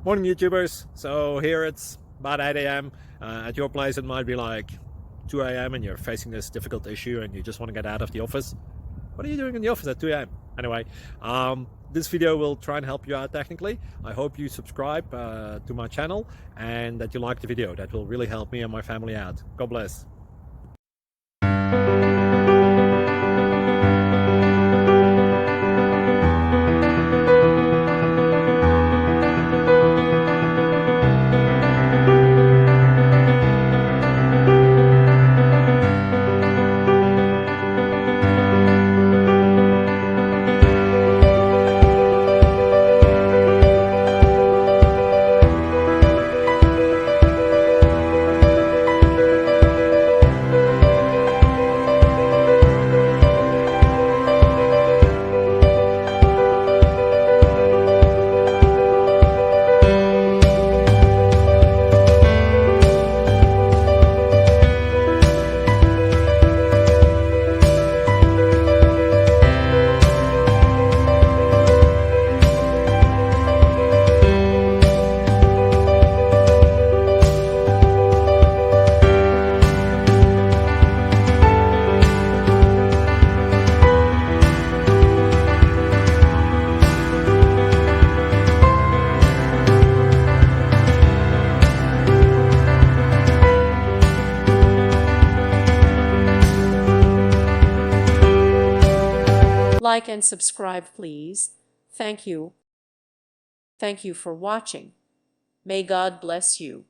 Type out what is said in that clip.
Morning YouTubers. So here it's about 8 a.m. At your place it might be like 2 a.m. and you're facing this difficult issue and you just want to get out of the office. What are you doing in the office at 2 a.m.? Anyway, this video will try and help you out technically. I hope you subscribe to my channel and that you like the video. That will really help me and my family out. God bless. Like and subscribe, please. Thank you. Thank you for watching. May God bless you.